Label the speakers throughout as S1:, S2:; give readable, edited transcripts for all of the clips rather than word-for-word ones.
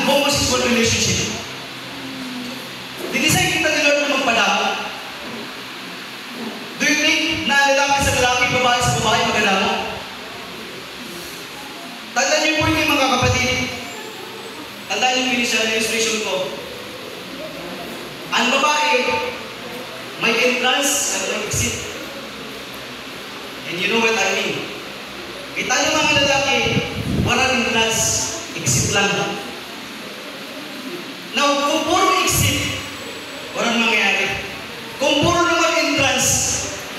S1: homosexual relationship. Dinisay kita ni Lord na magpadamo. Do you think na lalaki sa lalaki, babae sa babae magdamo? Tandaan niyo po yung mga kapatid. Tandaan niyo yung initial illustration ko. Ang babae, may entrance at may exit. And you know what I mean. Kita niyo mga lalaki, walang entrance, exit lang. Now, kung puro exit, walang mangyayari. Kung puro naman entrance,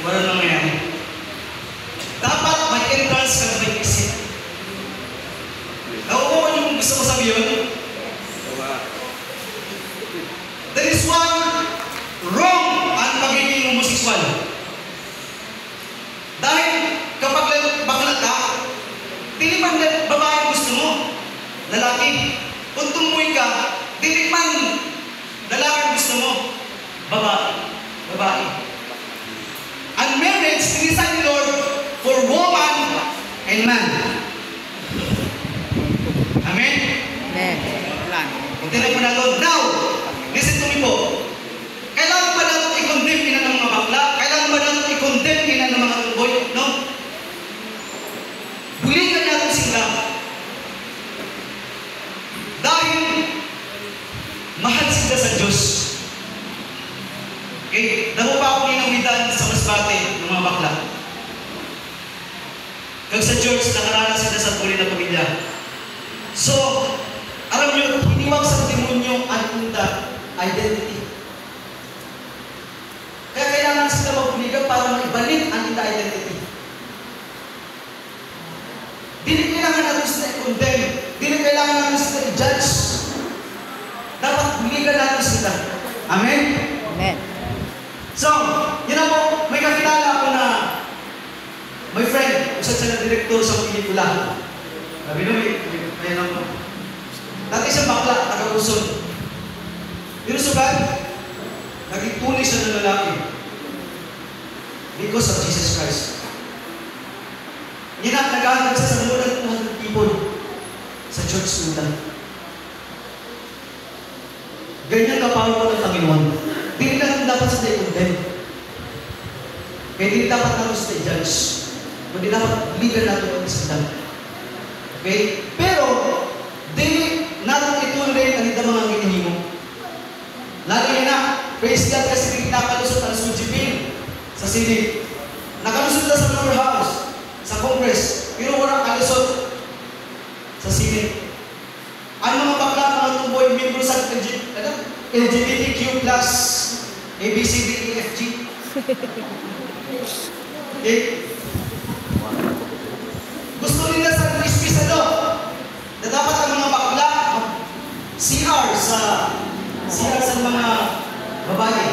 S1: walang mangyayari. Dapat may entrance at may exit. Nakukuha niyo kung gusto ko sabihin? There is one wrong ang pagiging homosexual. Dahil kapag bakla ka, tinipan babae gusto mo, lalaki. Kung tumboy ka, tinipan lalaki gusto mo, babae. Ang marriage, dinisign ni Lord for woman and man. Amen?
S2: Amen.
S1: Tinay po natin. Now, listen to me po. Kailangan ba natin i-condemn ina ng mga bakla? Kailangan ba natin i-condemn ina ng mga tumboy? No? Buligan natin sila. Dahil mahal sila sa Diyos. Okay? Damo pa ako ninawidan sa masbate ng mga bakla. Kag sa church, nakaranas sila sa tuloy na pamilya. So, alam nyo, hiniwag sa demonyo ang identity. Kaya kailangan sila magpuligan para maibalik ang identity. Dili kailangan natin sila i-condemn. Dili kailangan natin sila i-judge. Dapat puligan natin sila. Amen?
S2: Amen.
S1: So, yun na po, may kakilala ako na my friend, usad siya na direktor sa pelikula. Sabi nyo, may lang po. Dati siya bakla, taga-Luzon. Pinusugan, naging tunay siya ng lalaki. Because of Jesus Christ. Nag-aantag siya sa more than 200 people sa church nila. Ganyan ka-powerful ng Panginoon. Hindi lang dapat sa i-condemn. Kaya hindi dapat natin sa i-judge. Kundi dapat legal natin ang isa lang. Okay? Pero, dili natin ituloy ang ito mga ginihimo. Lalo yun na, praise God kasi nakalusot ang Sujipin sa Senate. Nakalusot na sa lower house, sa Congress, pero walang kalusot sa Senate. Ang mga bakla, mga tumboy, membro sa LGBTQ+, ABCDEFG. Okay? Gusto nila sa Crispis na dapat ang mga bakla CR sa mga babae.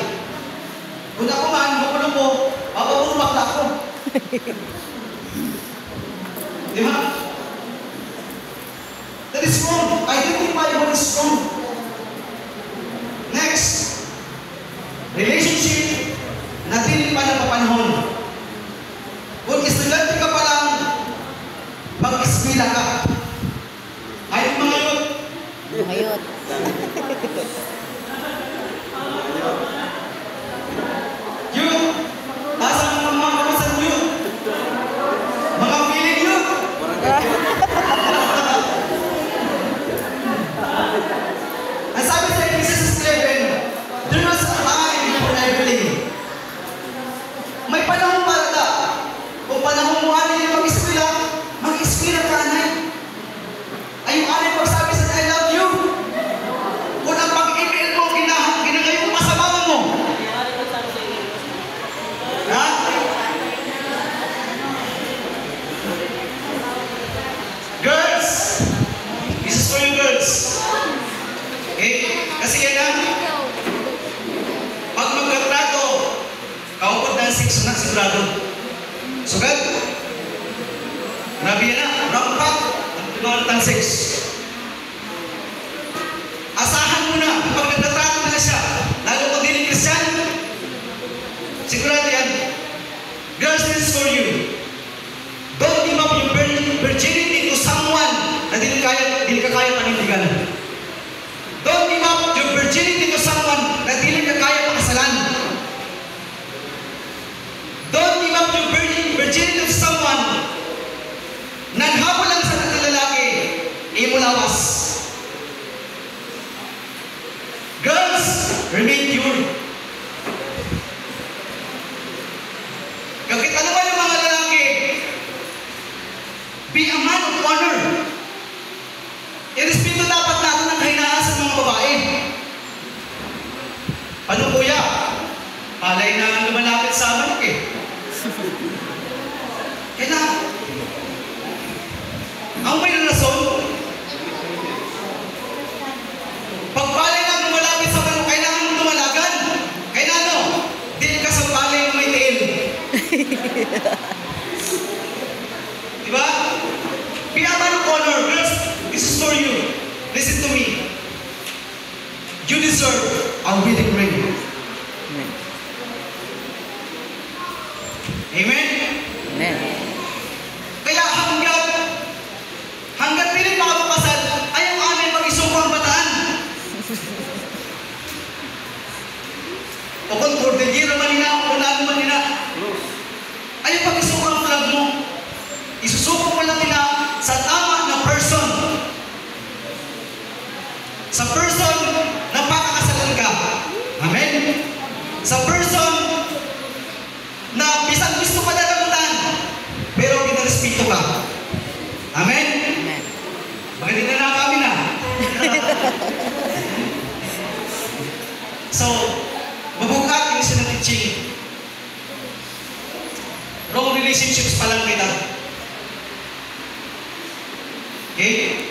S1: Kung ako man, makulong ko, mapapuro bakla ko. Di ba? That is wrong. Identify what is wrong. Next, relationship na hindi pa napapanahon. Kung estudyante ka pa lang, pag-eskwela ka. Ayun mga yun.
S2: Ayun.
S1: Yun. Nasa mga kawasan mo yun. Mga feeling yun. Ang sabi sa Ecclesiastes 11, there was a time for everything. May panahon para da. Kung panahon mo ano yung mag-eskwela ka na. Ay yung ano yung pagsabi sa I love you. Kung ang pag-email mo, ginagayon mo sa mama mo. Ha? Girls! This is for you girls. Okay? Kasi yan lang. Pag magkatrato, kaupod na ang sex na sigurado. Sugad? Grabe yan na. Brown pack. Ang tinawag ng sex. Asahan mo na. Pag nagtatrato na siya, lalo kung hindi Christian, sigurado yan. Girls, this is for you. Don't give up your virginity to someone na hindi ka kaya panindigan. Don't give up your virginity to someone na dili ka kaya pakasalan. Don't give up your virginity to someone na habol lang sa lalaki, imo lawas. Girls, remain pure. Kapit ano ba yung mga lalaki? Be a man of honor. Irespeto dapat natin ang kahinaan sa mga babae. Ano kuya? Palay na lumalapit sa manok eh. Kailangan. Ang may rason, pag palay na lumalapit sa manok, kailangan mong tumalagan. Kailangan ano? Di ka sa palay na may tail. Diba? Be a man of honor. Girls, this is for you. Listen to me. You deserve a wedding ring. Amen?
S2: Amen.
S1: Kaya hanggat pilit makapapasal, ayaw amin mag-isuko ang bataan. O kung cordillera man nila, o kung ano man nila, ayaw pag-isuko ang flag mo. Isusuko mo lang nila sa tama na person. Sa person na pakakasalan ka. Amen? Sa person na bisan gusto ka dalamutan, pero pinarespeto ka. Amen?
S2: Amen.
S1: Magaling na kami na. So, mabuhat yung isa ng teaching. Wrong relationships pa lang kita. Okay?